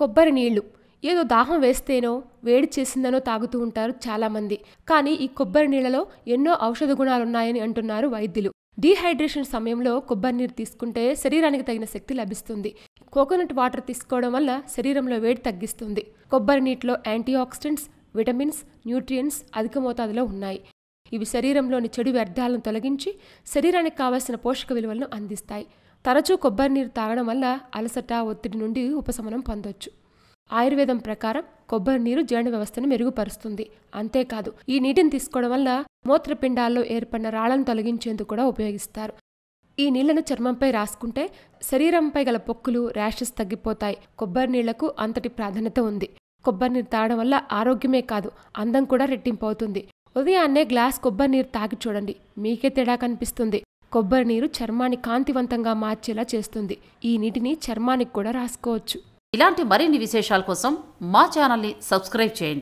కొబ్బరి నీళ్లు ఏదో దాహం వేస్తేనో వేడి చేసిందనో తాగుతూ ఉంటారు చాలామంది. కానీ ఈ కొబ్బరి నీళ్లలో ఎన్నో ఔషధ గుణాలున్నాయని అంటున్నారు వైద్యులు. డీహైడ్రేషన్ సమయంలో కొబ్బరి నీరు తీసుకుంటే శరీరానికి తగిన శక్తి లభిస్తుంది. కోకోనట్ వాటర్ తీసుకోవడం వల్ల శరీరంలో వేడి తగ్గిస్తుంది. కొబ్బరి నీటిలో యాంటీ ఆక్సిడెంట్స్, విటమిన్స్, న్యూట్రియంట్స్ అధిక మోతాదులో ఉన్నాయి. ఇవి శరీరంలోని చెడు వ్యర్థాలను తొలగించి శరీరానికి కావలసిన పోషక విలువలను అందిస్తాయి. తరచూ కొబ్బరి నీరు తాగడం వల్ల అలసట, ఒత్తిడి నుండి ఉపశమనం పొందొచ్చు. ఆయుర్వేదం ప్రకారం కొబ్బరి నీరు జీర్ణ వ్యవస్థను మెరుగుపరుస్తుంది. అంతేకాదు ఈ నీటిని తీసుకోవడం వల్ల మూత్రపిండాల్లో ఏర్పడిన రాళ్లను తొలగించేందుకు కూడా ఉపయోగిస్తారు. ఈ నీళ్లను చర్మంపై రాసుకుంటే శరీరంపై గల పొక్కులు, ర్యాషెస్ తగ్గిపోతాయి. కొబ్బరి నీళ్లకు అంతటి ప్రాధాన్యత ఉంది. కొబ్బరి నీరు తాగడం వల్ల ఆరోగ్యమే కాదు, అందం కూడా రెట్టింపు అవుతుంది. ఉదయాన్నే గ్లాస్ కొబ్బరి నీరు తాగి చూడండి, మీకే తేడా కనిపిస్తుంది. కొబ్బరి నీరు చర్మాన్ని కాంతివంతంగా మార్చేలా చేస్తుంది. ఈ నీటిని చర్మానికి కూడా రాసుకోవచ్చు. ఇలాంటి మరిన్ని విశేషాల కోసం మా ఛానల్ని సబ్స్క్రైబ్ చేయండి.